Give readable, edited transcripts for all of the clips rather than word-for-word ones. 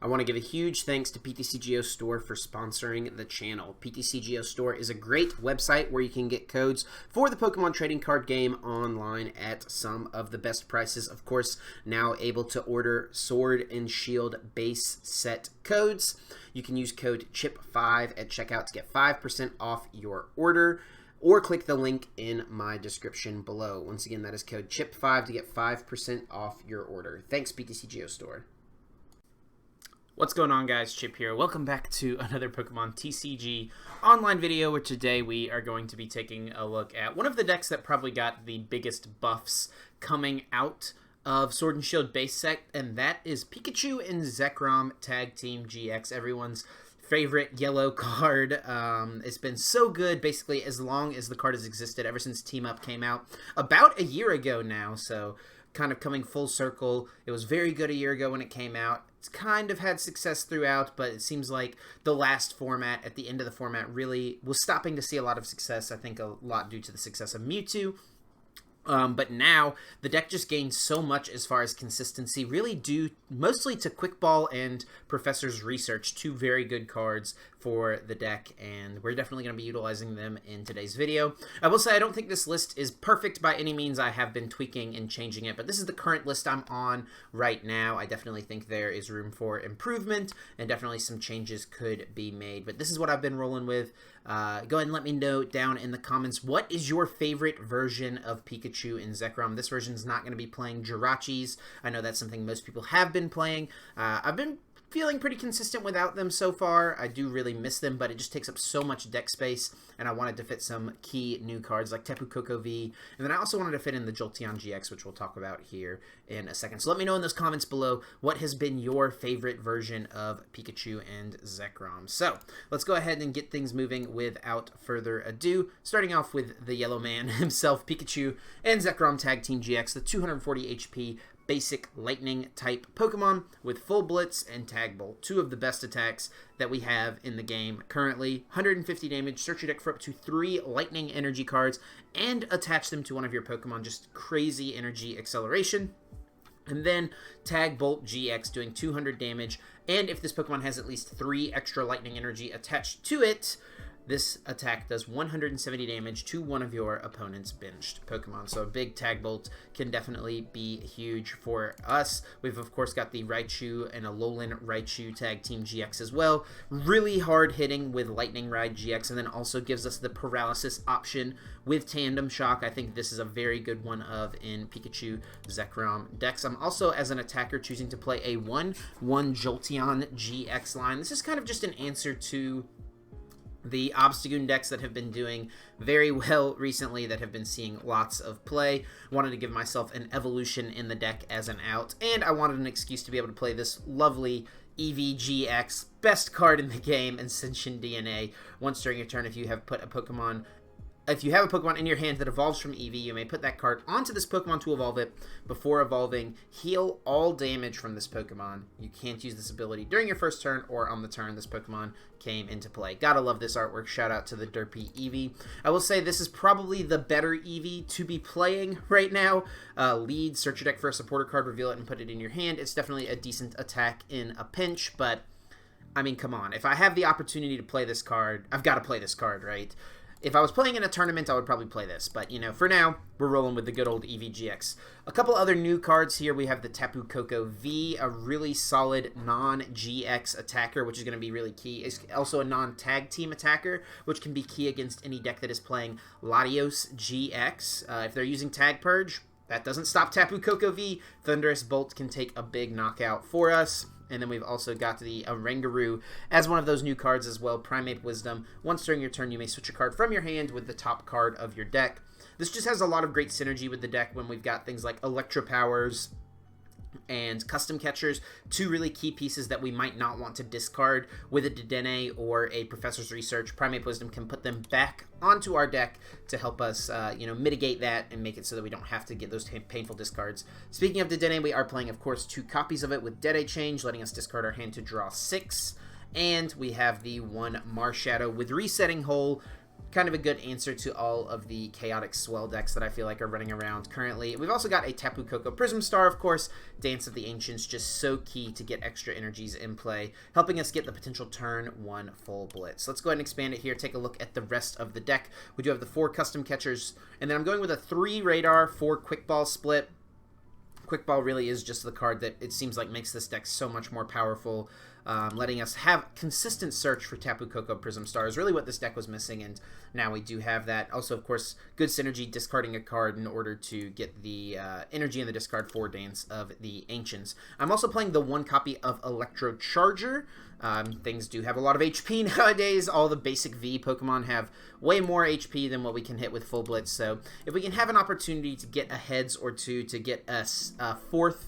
I want to give a huge thanks to PTCGO Store for sponsoring the channel. PTCGO Store is a great website where you can get codes for the Pokemon trading card game online at some of the best prices. Of course, now able to order Sword and Shield base set codes. You can use code CHIP5 at checkout to get 5% off your order, or click the link in my description below. Once again, that is code CHIP5 to get 5% off your order. Thanks, PTCGO Store. What's going on, guys? Chip here. Welcome back to another Pokemon TCG online video, where today we are going to be taking a look at one of the decks that probably got the biggest buffs coming out of Sword and Shield base set, and that is Pikachu and Zekrom Tag Team GX, everyone's favorite yellow card. It's been so good basically as long as the card has existed, ever since Team Up came out about a year ago now, so kind of coming full circle. It was very good a year ago when it came out. It's kind of had success throughout, but it seems like the last format, at the end of the format, really was stopping to see a lot of success. I think a lot due to the success of Mewtwo. But now, the deck just gained so much as far as consistency, really due mostly to Quick Ball and Professor's Research, two very good cards for the deck, and we're definitely going to be utilizing them in today's video. I will say I don't think this list is perfect by any means. I have been tweaking and changing it, but this is the current list I'm on right now. I definitely think there is room for improvement, and definitely some changes could be made, but this is what I've been rolling with. Go ahead and let me know down in the comments, what is your favorite version of Pikachu and Zekrom? This version is not going to be playing Jirachis. I know that's something most people have been playing. I've been feeling pretty consistent without them so far. I do really miss them, but it just takes up so much deck space, and I wanted to fit some key new cards like Tapu Koko V, and then I also wanted to fit in the Jolteon-GX, which we'll talk about here in a second. So let me know in those comments below what has been your favorite version of Pikachu and Zekrom. So let's go ahead and get things moving without further ado, starting off with the yellow man himself, Pikachu and Zekrom Tag Team GX, the 240 HP basic lightning type Pokemon with full blitz and tag bolt, two of the best attacks that we have in the game currently. 150 damage, search your deck for up to 3 lightning energy cards and attach them to one of your Pokemon, just crazy energy acceleration. And then Tag Bolt GX doing 200 damage, and if this Pokemon has at least 3 extra lightning energy attached to it, this attack does 170 damage to one of your opponent's benched Pokemon. So a big Tag Bolt can definitely be huge for us. We've, of course, got the Raichu and Alolan Raichu Tag Team GX as well. Really hard hitting with Lightning Ride GX, and then also gives us the Paralysis option with Tandem Shock. I think this is a very good one of in Pikachu Zekrom decks. I'm also, as an attacker, choosing to play a 1/1 Jolteon-GX line. This is kind of just an answer to the Obstagoon decks that have been doing very well recently, that have been seeing lots of play. Wanted to give myself an evolution in the deck as an out, and I wanted an excuse to be able to play this lovely Eevee-GX, best card in the game, Ascension DNA. Once during your turn, if you have a Pokemon in your hand that evolves from Eevee, you may put that card onto this Pokemon to evolve it. Before evolving, heal all damage from this Pokemon. You can't use this ability during your first turn or on the turn this Pokemon came into play. Gotta love this artwork. Shout out to the derpy Eevee. I will say this is probably the better Eevee to be playing right now. Lead, search your deck for a supporter card, reveal it, and put it in your hand. It's definitely a decent attack in a pinch, but I mean, come on. If I have the opportunity to play this card, I've got to play this card, right? If I was playing in a tournament, I would probably play this. But, you know, for now, we're rolling with the good old Eevee-GX. A couple other new cards here. We have the Tapu Koko V, a really solid non-GX attacker, which is going to be really key. It's also a non-tag team attacker, which can be key against any deck that is playing Latios-GX. If they're using Tag Purge, that doesn't stop Tapu Koko V. Thunderous Bolt can take a big knockout for us. And then we've also got the Oranguru as one of those new cards as well, Primate Wisdom. Once during your turn, you may switch a card from your hand with the top card of your deck. This just has a lot of great synergy with the deck when we've got things like Electropowers and Custom Catchers, two really key pieces that we might not want to discard with a Dedenne or a Professor's Research. Primate Wisdom can put them back onto our deck to help us, mitigate that and make it so that we don't have to get those painful discards. Speaking of Dedenne, we are playing, of course, 2 copies of it with Dedenne Change, letting us discard our hand to draw 6. And we have the 1 Marshadow with Resetting Hole, kind of a good answer to all of the chaotic swell decks that I feel like are running around currently. We've also got a Tapu Koko Prism Star, of course. Dance of the Ancients, just so key to get extra energies in play, helping us get the potential turn 1 full blitz. Let's go ahead and expand it here, take a look at the rest of the deck. We do have the 4 custom catchers, and then I'm going with a 3 radar, 4 quick ball split. Quick Ball really is just the card that it seems like makes this deck so much more powerful, letting us have consistent search for Tapu Koko Prism Star is really what this deck was missing, and now we do have that. Also, of course, good synergy, discarding a card in order to get the energy in the discard for Dance of the Ancients. I'm also playing the 1 copy of Electrocharger. Things do have a lot of HP nowadays. All the basic V Pokemon have way more HP than what we can hit with Full Blitz, so if we can have an opportunity to get a heads or two to get a 5th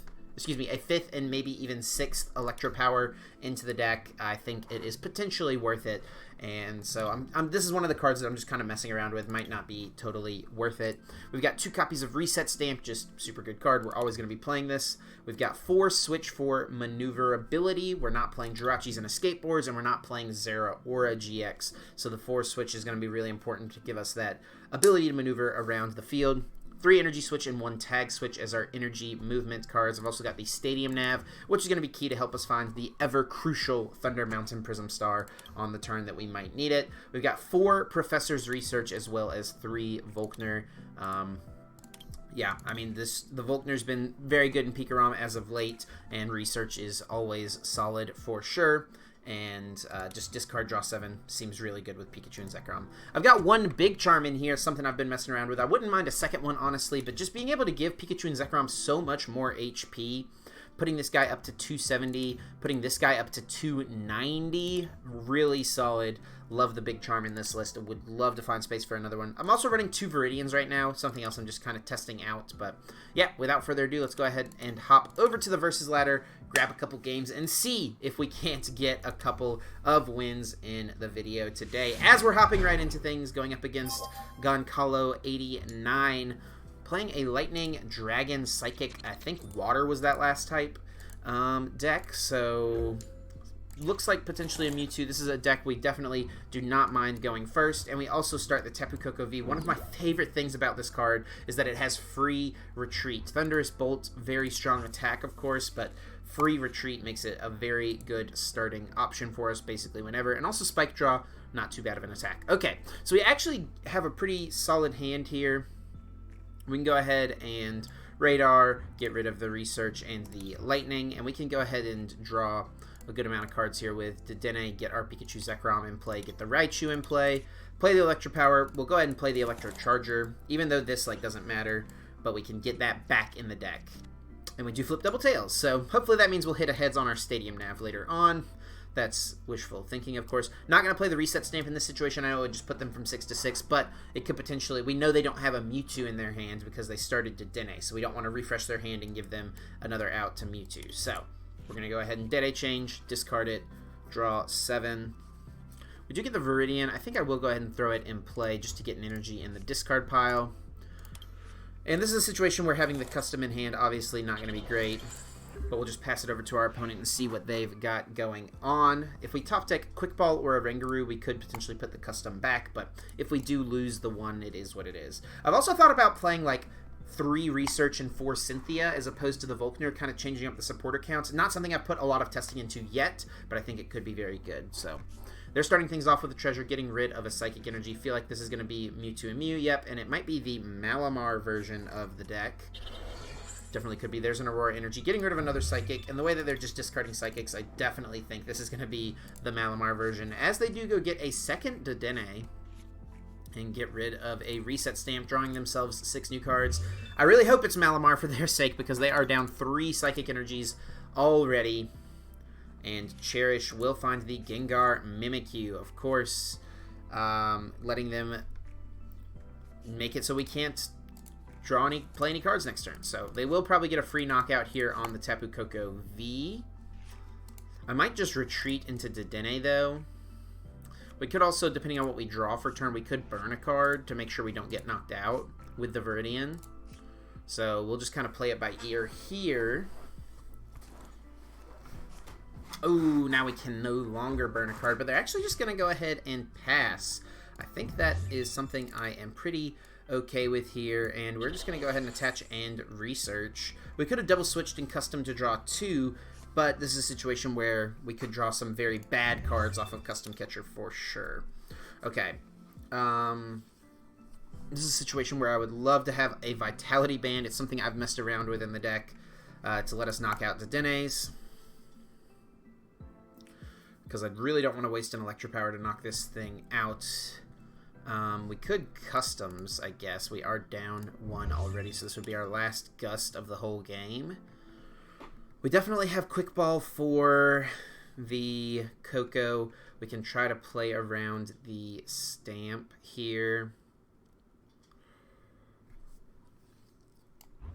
and maybe even 6th Electropower into the deck, I think it is potentially worth it. And so this is one of the cards that I'm just kind of messing around with. Might not be totally worth it. We've got 2 copies of Reset Stamp, just super good card. We're always going to be playing this. We've got 4 Switch for Maneuverability. We're not playing Jirachis and Escape Boards, and we're not playing Oranguru. So the 4 Switch is going to be really important to give us that ability to maneuver around the field. 3 Energy Switch and 1 Tag Switch as our energy movement cards. I've also got the Stadium Nav, which is going to be key to help us find the ever-crucial Thunder Mountain Prism Star on the turn that we might need it. We've got 4 Professor's Research as well as 3 Volkner. Yeah, I mean, the Volkner's been very good in Pikarom as of late, and Research is always solid for sure. And just discard, draw 7 seems really good with Pikachu and Zekrom. I've got 1 Big Charm in here, something I've been messing around with. I wouldn't mind a second one, honestly, but just being able to give Pikachu and Zekrom so much more HP, putting this guy up to 270, putting this guy up to 290, really solid. Love the Big Charm in this list. I would love to find space for another one. I'm also running 2 Viridians right now, something else I'm just kind of testing out. But yeah, without further ado, let's go ahead and hop over to the Versus Ladder, grab a couple games, and see if we can't get a couple of wins in the video today. As we're hopping right into things, going up against Goncalo89, playing a Lightning Dragon Psychic, I think Water was that last type, deck, so looks like potentially a Mewtwo. This is a deck we definitely do not mind going first, and we also start the Tapu Koko V. One of my favorite things about this card is that it has free retreat. Thunderous Bolt, very strong attack, of course, but free retreat makes it a very good starting option for us basically whenever, and also Spike Draw, not too bad of an attack. Okay, so we actually have a pretty solid hand here. We can go ahead and Radar, get rid of the Research and the Lightning, and we can go ahead and draw a good amount of cards here with Dedenne, get our Pikachu Zekrom in play, get the Raichu in play, play the Electropower. We'll go ahead and play the Electrocharger, even though this doesn't matter, but we can get that back in the deck. And we do flip double tails, so hopefully that means we'll hit a heads on our Stadium Nav later on. That's wishful thinking, of course. Not going to play the Reset Stamp in this situation. I know it would just put them from 6 to 6, but it could potentially... We know they don't have a Mewtwo in their hand because they started Dedenne, so we don't want to refresh their hand and give them another out to Mewtwo. So we're going to go ahead and Dedenne change, discard it, draw 7. We do get the Viridian. I think I will go ahead and throw it in play just to get an energy in the discard pile. And this is a situation where having the custom in hand obviously not going to be great, but we'll just pass it over to our opponent and see what they've got going on. If we top deck Quick Ball or a Oranguru, we could potentially put the custom back, but if we do lose the one, it is what it is. I've also thought about playing 3 Research and 4 Cynthia as opposed to the Volkner, kind of changing up the supporter counts. Not something I've put a lot of testing into yet, but I think it could be very good. So they're starting things off with a treasure, getting rid of a Psychic Energy. Feel like this is going to be Mewtwo and Mew. Yep, and it might be the Malamar version of the deck. Definitely could be. There's an Aurora Energy, getting rid of another Psychic, and the way that they're just discarding Psychics, I definitely think this is going to be the Malamar version, as they do go get a second Dedenne and get rid of a Reset Stamp, drawing themselves 6 new cards. I really hope it's Malamar for their sake, because they are down 3 Psychic Energies already, and Cherish will find the Gengar Mimikyu, of course, letting them make it so we can't play any cards next turn. So they will probably get a free knockout here on the Tapu Koko V. I might just retreat into Dedenne, though. We could also, depending on what we draw for turn, we could burn a card to make sure we don't get knocked out with the Viridian. So we'll just kind of play it by ear here. Oh, now we can no longer burn a card, but they're actually just going to go ahead and pass. I think that is something I am pretty okay with here, and we're just going to go ahead and attach and research. We could have double switched in custom to draw 2, but this is a situation where we could draw some very bad cards off of custom catcher for sure. Okay. This is a situation where I would love to have a Vitality Band. It's something I've messed around with in the deck to let us knock out Dedennes, because I really don't want to waste an Electropower to knock this thing out. We could customs, I guess. We are down 1 already, so this would be our last gust of the whole game. We definitely have Quick Ball for the Koko. We can try to play around the Stamp here.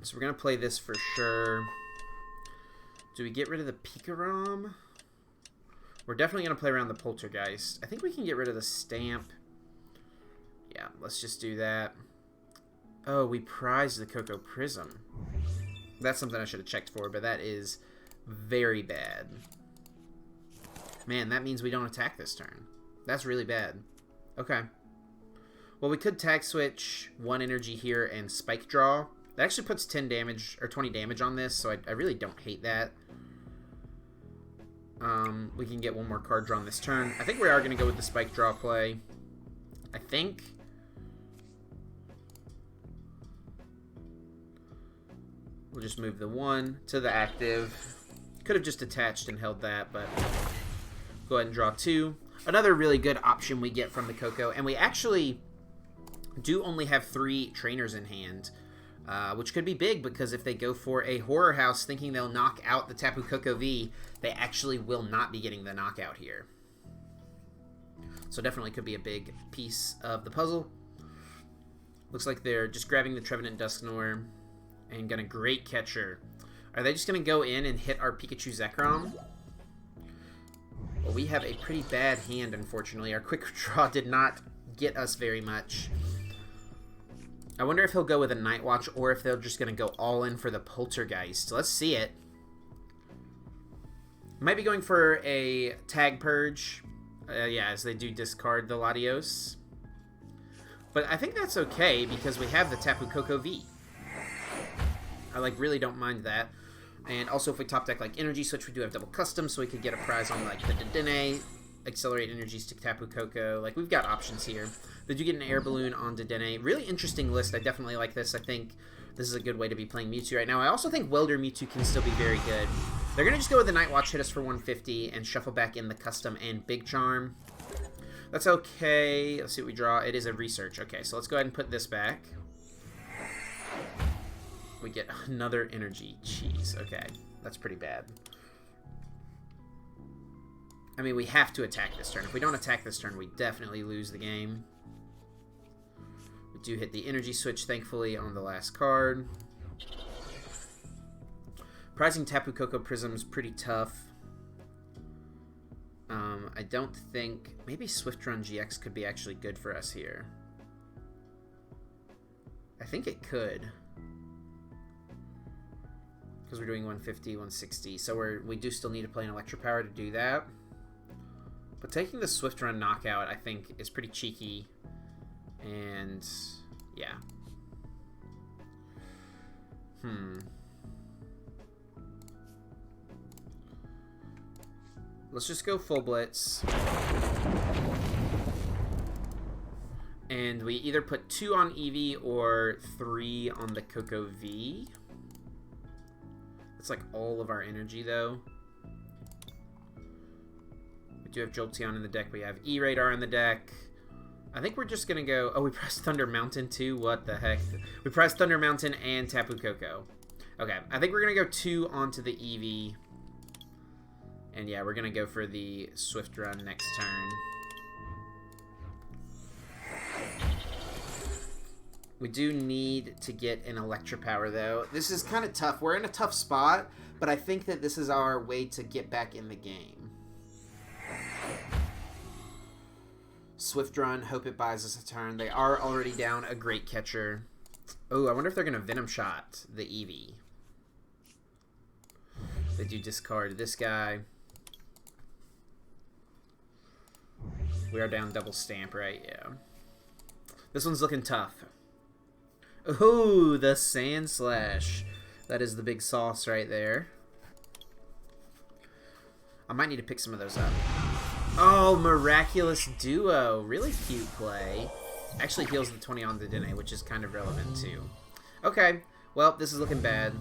So we're going to play this for sure. Do we get rid of the Pikarom? We're definitely going to play around the Poltergeist. I think we can get rid of the Stamp. Yeah, let's just do that. Oh, we prized the Koko Prism. That's something I should have checked for, but that is very bad. Man, that means we don't attack this turn. That's really bad. Okay. Well, we could Tag Switch 1 energy here and Spike Draw. That actually puts 10 damage, or 20 damage on this, so I really don't hate that. We can get 1 more card drawn this turn. I think we are going to go with the Spike Draw play. I think. We'll just move the 1 to the active. Could have just attached and held that, but go ahead and draw 2. Another really good option we get from the Koko, and we actually do only have 3 trainers in hand, which could be big, because if they go for a Horror House thinking they'll knock out the Tapu Koko V, they actually will not be getting the knockout here. So definitely could be a big piece of the puzzle. Looks like they're just grabbing the Trevenant Dusknoir and gonna Great Catcher. Are they just gonna go in and hit our Pikachu Zekrom? Well, we have a pretty bad hand, unfortunately. Our quick draw did not get us very much. I wonder if he'll go with a Night Watch, or if they're just gonna go all in for the Poltergeist. Let's see it. Might be going for a Tag Purge. Yeah, as they do discard the Latios. But I think that's okay, because we have the Tapu Koko V. I really don't mind that. And also, if we top deck Energy Switch, we do have double custom, so we could get a prize on the Dedenne, accelerate energies to Tapu Koko. We've got options here. They do get an Air Balloon on Dedenne. Really interesting list. I definitely like this. I think this is a good way to be playing Mewtwo right now. I also think Welder Mewtwo can still be very good. They're going to just go with the Night Watch, hit us for 150, and shuffle back in the custom and Big Charm. That's okay. Let's see what we draw. It is a Research. Okay, so let's go ahead and put this back. We get another energy. Jeez, okay. That's pretty bad. I mean, we have to attack this turn. If we don't attack this turn, we definitely lose the game. We do hit the energy switch, thankfully, on the last card. Prizing Tapu Koko Prism's pretty tough. I don't think... Maybe Swiftron-GX could be actually good for us here. I think it could. Because we're doing 150, 160. So we do still need to play an Electropower to do that. But taking the Swiftron knockout, I think, is pretty cheeky. And, yeah. Let's just go full blitz. And we either put 2 on Eevee or 3 on the Koko V. It's all of our energy, though. We do have Jolteon in the deck. We have E-Radar in the deck. I think we're just going to go... Oh, we pressed Thunder Mountain, too? What the heck? We pressed Thunder Mountain and Tapu Koko. Okay, I think we're going to go 2 onto the Eevee. And yeah, we're going to go for the Swift Run next turn. We do need to get an Electropower, though. This is kind of tough. We're in a tough spot, but I think that this is our way to get back in the game. Swift Run, hope it buys us a turn. They are already down a Great Catcher. Oh, I wonder if they're going to Venom Shot the Eevee. They do discard this guy. We are down double Stamp, right? Yeah. This one's looking tough. Ooh, the Sand Slash. That is the big sauce right there. I might need to pick some of those up. Oh, Miraculous Duo. Really cute play. Actually heals the 20 on the Dedenne, which is kind of relevant too. Okay, well, this is looking bad.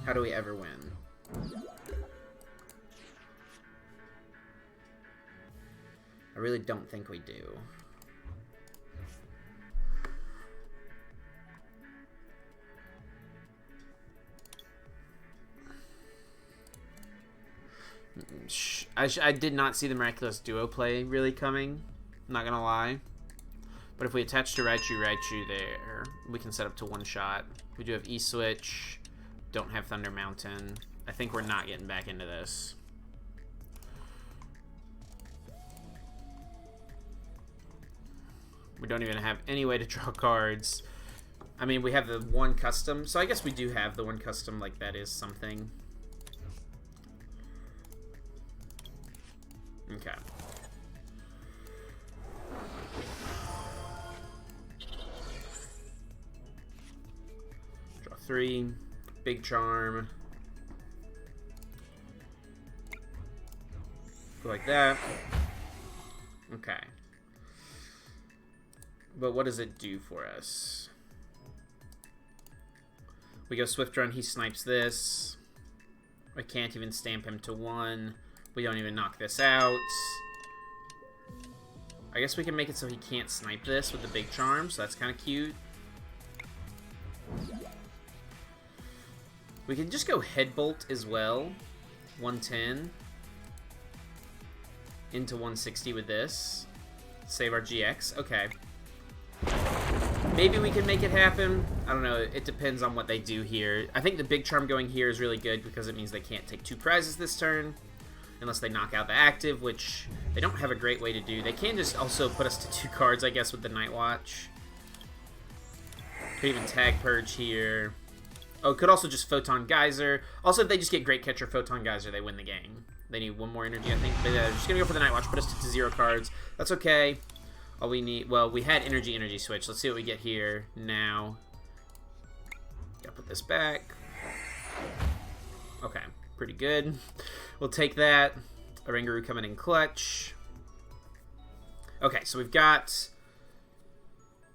How do we ever win? I really don't think we do. I did not see the Miraculous Duo play really coming. I'm not gonna lie. But if we attach to Raichu there, we can set up to one shot. We do have E-Switch. Don't have Thunder Mountain. I think we're not getting back into this. We don't even have any way to draw cards. I mean, we have the one custom, so I guess we do have the one custom, like that is something. Okay. Draw 3. Big Charm. Go like that. Okay. But what does it do for us? We go Swift Run, he snipes this. I can't even stamp him to 1. We don't even knock this out. I guess we can make it so he can't snipe this with the Big Charm, so that's kind of cute. We can just go Headbolt as well. 110. Into 160 with this. Save our GX. Okay. Maybe we can make it happen. I don't know. It depends on what they do here. I think the Big Charm going here is really good because it means they can't take 2 prizes this turn. Unless they knock out the active, which they don't have a great way to do. They can just also put us to 2 cards, I guess, with the Night Watch. Could even Tag Purge here. Oh, could also just Photon Geyser. Also, if they just get Great Catcher, Photon Geyser, they win the game. They need 1 more energy, I think. But they're just going to go for the Night Watch, put us to 0 cards. That's okay. All we need... Well, we had Energy Switch. Let's see what we get here now. Gotta put this back. Okay, pretty good. We'll take that. Oranguru coming in clutch. Okay, so we've got...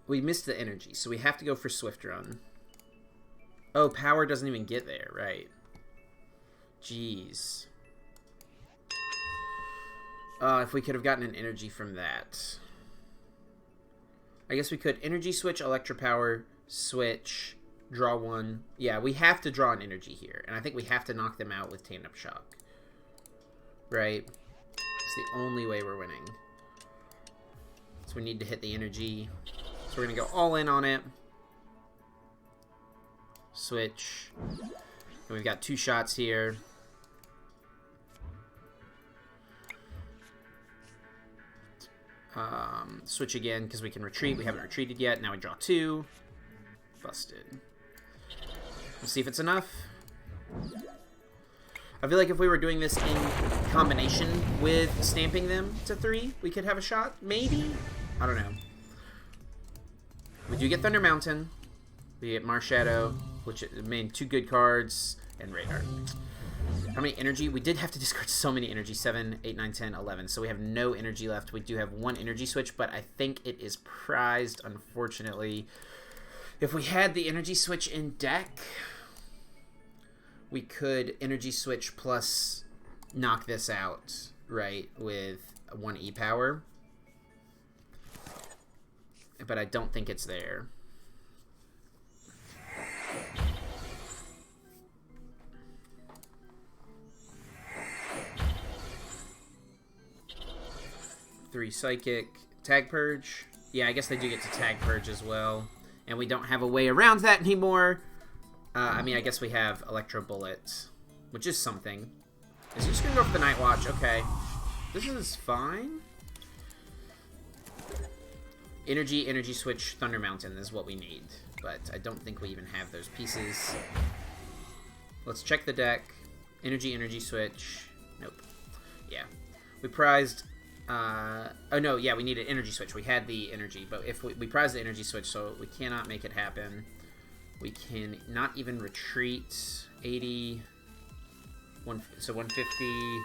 We missed the energy, so we have to go for Swift Run. Oh, power doesn't even get there, right. Jeez. If we could have gotten an energy from that. I guess we could Energy Switch, Electropower, Switch, draw 1. Yeah, we have to draw an energy here, and I think we have to knock them out with Tandem Shock. Right? It's the only way we're winning. So we need to hit the energy. So we're going to go all in on it. Switch. And we've got 2 shots here. Switch again because we can retreat. We haven't retreated yet. Now we draw 2. Busted. Let's see if it's enough. I feel like if we were doing this in combination with stamping them to 3, we could have a shot. Maybe? I don't know. We do get Thunder Mountain. We get Marshadow, which made 2 good cards, and Radar. How many energy? We did have to discard so many energy. 7, 8, 9, 10, 11. So we have no energy left. We do have 1 energy switch, but I think it is prized, unfortunately. If we had the energy switch in deck, we could energy switch plus knock this out, right, with 1 E-Power. But I don't think it's there. Three Psychic. Tag Purge. Yeah, I guess they do get to Tag Purge as well. And we don't have a way around that anymore. I mean, I guess we have Electro Bullet, which is something. Is he just going to go for the Night Watch? Okay. This is fine. Energy Switch, Thunder Mountain is what we need. But I don't think we even have those pieces. Let's check the deck. Energy Switch. Nope. Yeah. We prized Oh no, yeah, we need an energy switch. We had the energy, but if we prize the energy switch, so we cannot make it happen. We can not even retreat. 80, so 150,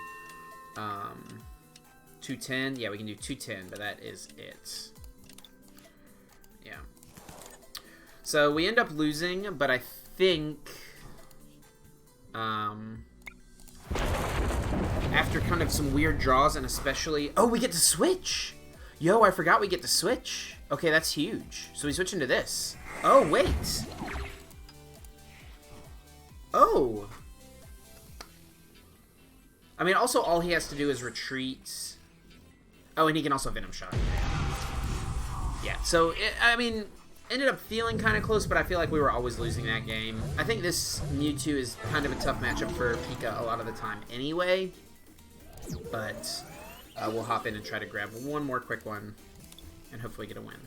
210. Yeah, we can do 210, but that is it. Yeah. So we end up losing, but I think after kind of some weird draws, and especially... Oh, we get to switch! Yo, I forgot we get to switch. Okay, that's huge. So we switch into this. Oh, wait. Oh. I mean, also all he has to do is retreat. Oh, and he can also Venom Shot. Yeah, so, I mean, ended up feeling kind of close, but I feel like we were always losing that game. I think this Mewtwo is kind of a tough matchup for Pika a lot of the time anyway. But we'll hop in and try to grab one more quick one and hopefully get a win.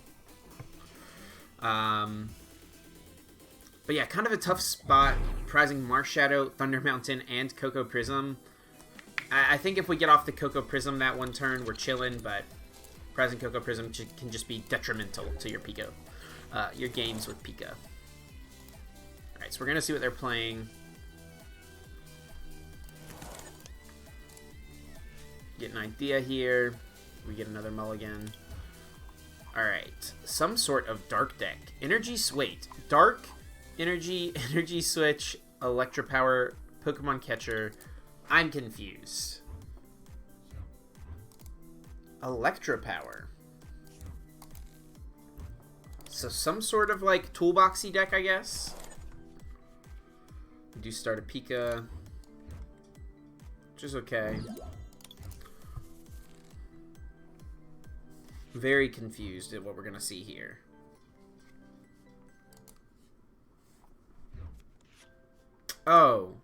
But yeah, kind of a tough spot. Prizing Marshadow, Thunder Mountain, and Koko Prism. I think if we get off the Koko Prism that one turn, we're chilling, but prizing Koko Prism can just be detrimental to your Pika, your games with Pika. Alright, so we're going to see what they're playing. Get an idea here. We get another mulligan. Alright, some sort of dark deck. Dark, Energy Switch, Electropower, Pokemon Catcher. I'm confused. Electropower. So some sort of like toolboxy deck, I guess. We do start a Pika, which is okay. Very confused at what we're gonna see here. Oh,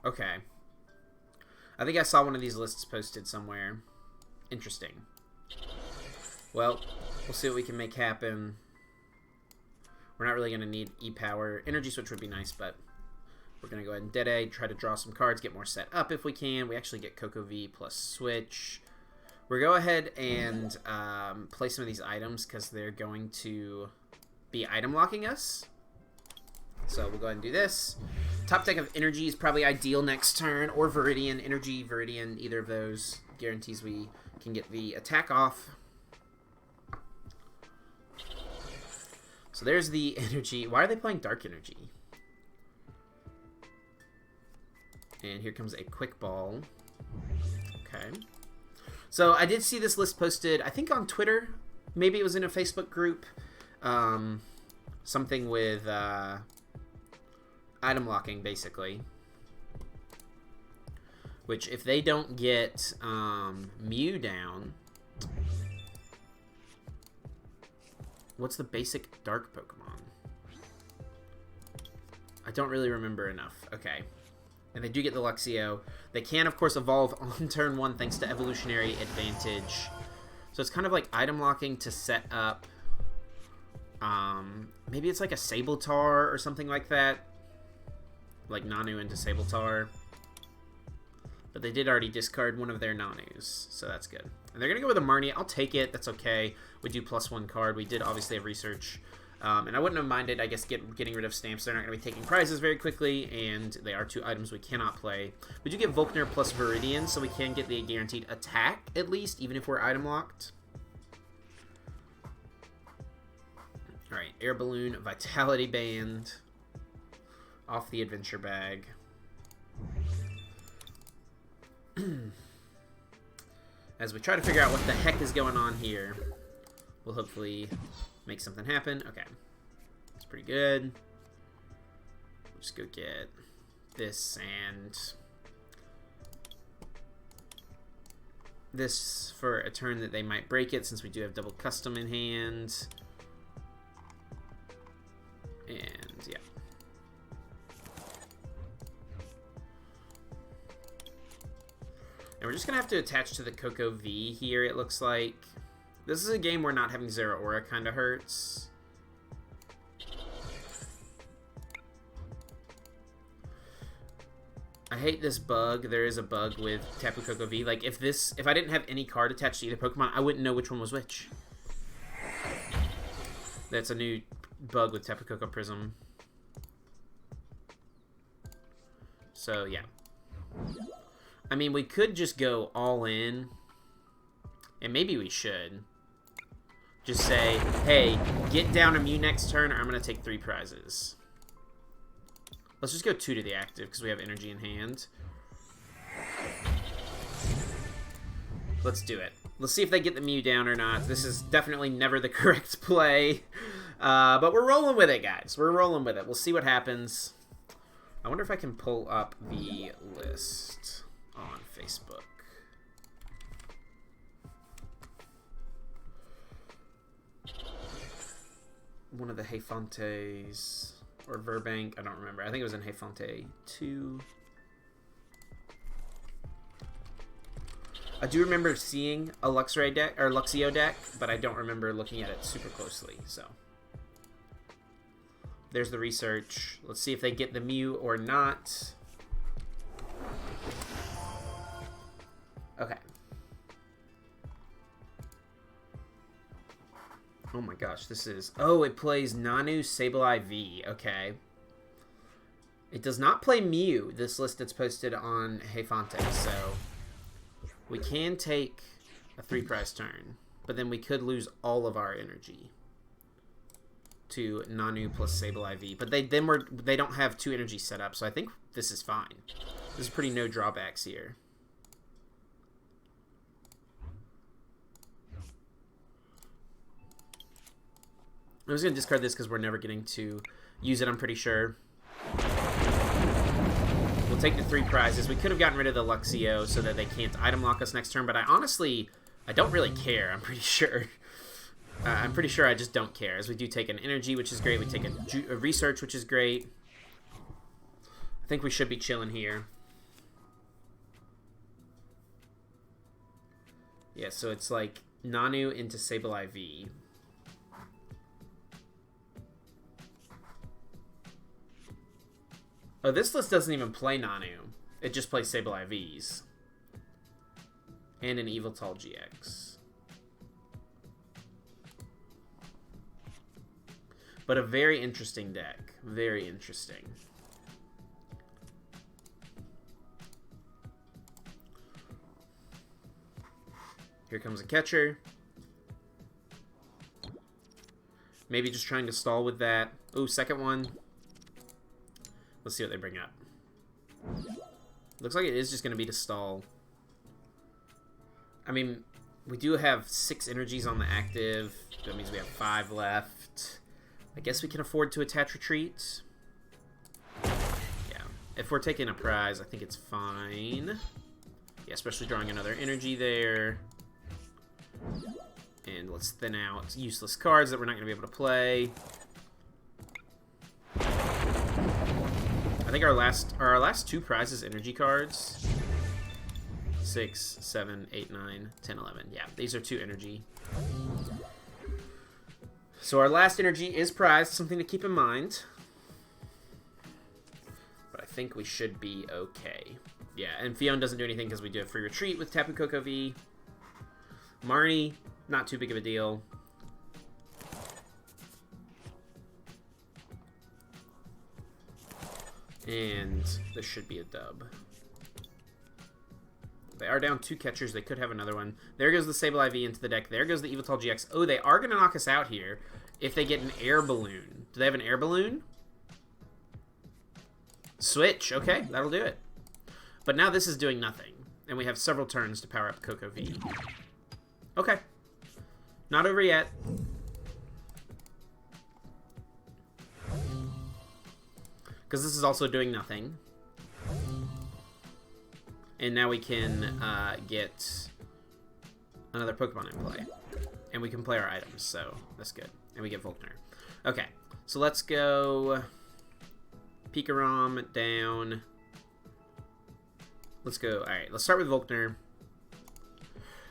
okay. I think I saw one of these lists posted somewhere. Interesting. Well, we'll see what we can make happen. We're not really going to need E-Power. Energy Switch would be nice, but we're going to go ahead and Dedenne, try to draw some cards, get more set up if we can. We actually get Koko V plus Switch. We'll go ahead and play some of these items because they're going to be item locking us. So we'll go ahead and do this. Top deck of Energy is probably ideal next turn, or Viridian. Energy, Viridian, either of those guarantees we can get the attack off. So there's the Energy. Why are they playing Dark Energy? And here comes a Quick Ball. Okay. So I did see this list posted, I think on Twitter. Maybe it was in a Facebook group. Something with item locking, basically. Which, if they don't get Mew down... What's the basic dark Pokemon? I don't really remember enough. Okay. And they do get the Luxio. They can, of course, evolve on turn 1 thanks to Evolutionary Advantage. So it's kind of like item locking to set up... maybe it's like a Sabltar or something like that. Like Nanu into Sabltar. But they did already discard one of their Nanus, so that's good. And they're going to go with a Marnie. I'll take it. That's okay. We do +1 card. We did obviously have research. And I wouldn't have minded, I guess, getting rid of stamps. They're not going to be taking prizes very quickly, and they are 2 items we cannot play. We do get Volkner plus Viridian, so we can get the guaranteed attack, at least, even if we're item locked. Alright, Air Balloon, Vitality Band. Off the Adventure Bag. As we try to figure out what the heck is going on here, we'll hopefully make something happen. Okay. That's pretty good. We'll just go get this and this for a turn that they might break it, since we do have double custom in hand. And yeah. And we're just going to have to attach to the Koko V here, it looks like. This is a game where not having Zeraora kind of hurts. I hate this bug. There is a bug with Tapu Koko V. Like, if I didn't have any card attached to either Pokemon, I wouldn't know which one was which. That's a new bug with Tapu Koko Prism. So, yeah. I mean, we could just go all in. And maybe we should. Just say, hey, get down a Mew next turn, or I'm going to take 3 prizes. Let's just go 2 to the active, because we have energy in hand. Let's do it. Let's see if they get the Mew down or not. This is definitely never the correct play. But we're rolling with it, guys. We're rolling with it. We'll see what happens. I wonder if I can pull up the list on Facebook. One of the Hayfontes or Verbank, I don't remember. I think it was in Hayfonte 2. I do remember seeing a Luxray deck or Luxio deck, but I don't remember looking at it super closely. So there's the research. Let's see if they get the Mew or not. Okay. Oh my gosh, this is... Oh, it plays Nanu, Sableye V. Okay. It does not play Mew, this list that's posted on Hayfonte, so... We can take a 3-prize turn, but then we could lose all of our energy to Nanu plus Sableye V. But they don't have 2 energy set up, so I think this is fine. There's pretty no drawbacks here. I was going to discard this because we're never getting to use it, I'm pretty sure. We'll take the 3 prizes. We could have gotten rid of the Luxio so that they can't item lock us next turn, but I don't really care, I'm pretty sure. I'm pretty sure I just don't care, as we do take an energy, which is great. We take a research, which is great. I think we should be chilling here. Yeah, so it's like Nanu into Sableye V. Oh, this list doesn't even play Nanu. It just plays Sableye Vs. And an Yveltal-GX. But a very interesting deck. Very interesting. Here comes a catcher. Maybe just trying to stall with that. Oh, second one. Let's see what they bring up. Looks like it is just going to be to stall. I mean, we do have 6 energies on the active. That means we have 5 left. I guess we can afford to attach retreat. Yeah. If we're taking a prize, I think it's fine. Yeah, especially drawing another energy there. And let's thin out useless cards that we're not going to be able to play. I think our last 2 prizes energy cards. 6, 7, 8, 9, 10, 11. Yeah, these are 2 energy. So our last energy is prized, something to keep in mind. But I think we should be okay. Yeah, and Fion doesn't do anything because we do a free retreat with Tapu Koko V. Marnie, not too big of a deal. And this should be a dub. They are down 2 catchers. They could have another one. There goes the Sableye V into the deck. There goes the Yveltal-GX. Oh, they are going to knock us out here if they get an air balloon. Do they have an air balloon? Switch. Okay, that'll do it. But now this is doing nothing. And we have several turns to power up Koko V. Okay. Not over yet. Because this is also doing nothing. And now we can get another Pokemon in play. And we can play our items, so that's good. And we get Volkner. Okay, so let's go Pikarom down. Let's go, alright, let's start with Volkner.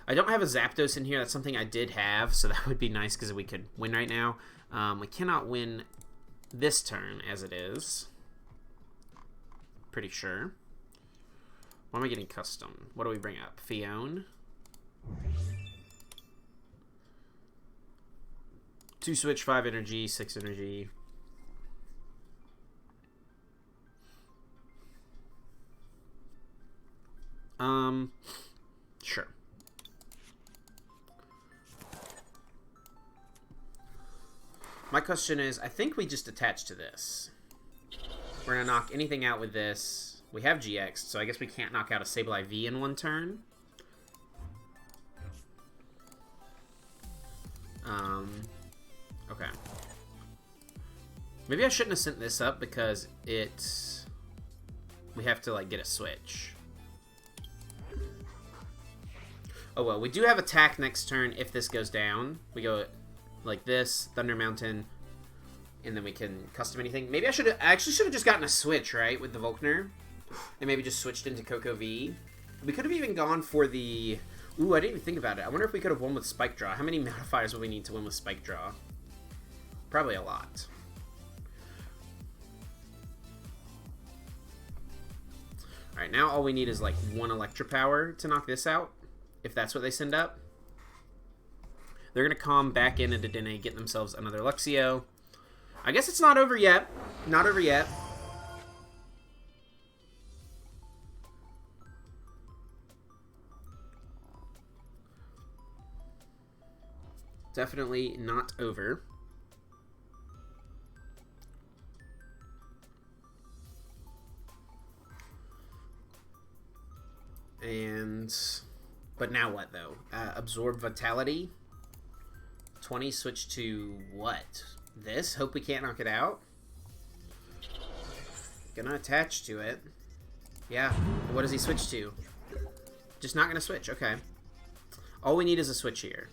I don't have a Zapdos in here. That's something I did have, so that would be nice because we could win right now. We cannot win this turn as it is. Pretty sure. Why am I getting custom? What do we bring up? Fion. 2 switch, 5 energy, 6 energy. Sure. My question is, I think we just attach to this. We're going to knock anything out with this. We have GX, so I guess we can't knock out a Sableye V in one turn. Okay. Maybe I shouldn't have sent this up because we have to, like, get a switch. Oh, well, we do have attack next turn if this goes down. We go like this, Thunder Mountain, and then we can custom anything. Maybe I actually should have just gotten a switch, right, with the Volkner, and maybe just switched into Koko V. We could have even gone for the... Ooh, I didn't even think about it. I wonder if we could have won with Spike Draw. How many modifiers would we need to win with Spike Draw? Probably a lot. Alright, now all we need is like one Electropower to knock this out, if that's what they send up. They're going to calm back in into Dedenne, get themselves another Luxio. I guess it's not over yet. Not over yet. Definitely not over. But now what, though? Absorb Vitality. 20, switch to what? This? Hope we can't knock it out? Gonna attach to it. Yeah. What does he switch to? Just not gonna switch. Okay. All we need is a switch here.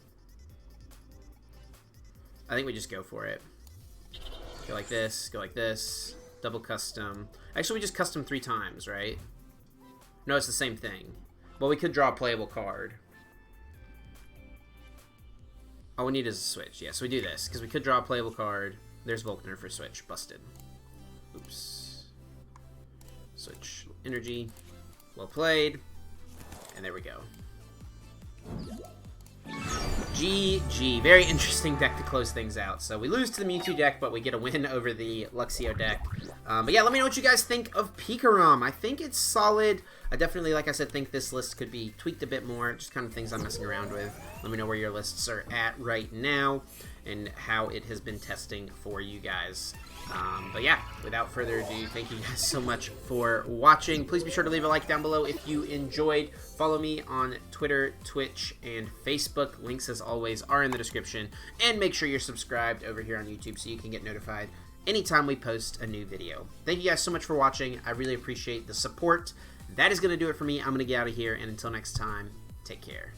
I think we just go for it. Go like this. Go like this. Double custom. Actually, we just custom 3 times, right? No, it's the same thing. Well, we could draw a playable card. All we need is a switch. Yeah, so we do this, because we could draw a playable card. There's Volkner for switch. Busted. Oops. Switch. Energy. Well played. And there we go. GG. Very interesting deck to close things out. So we lose to the Mewtwo deck, but we get a win over the Luxio deck. But yeah, let me know what you guys think of Pikarom. I think it's solid. I definitely, like I said, think this list could be tweaked a bit more. Just kind of things I'm messing around with. Let me know where your lists are at right now and how it has been testing for you guys. But yeah, without further ado, thank you guys so much for watching. Please be sure to leave a like down below if you enjoyed. Follow me on Twitter, Twitch, and Facebook. Links, as always, are in the description. And make sure you're subscribed over here on YouTube so you can get notified anytime we post a new video. Thank you guys so much for watching. I really appreciate the support. That is going to do it for me. I'm going to get out of here, and until next time, take care.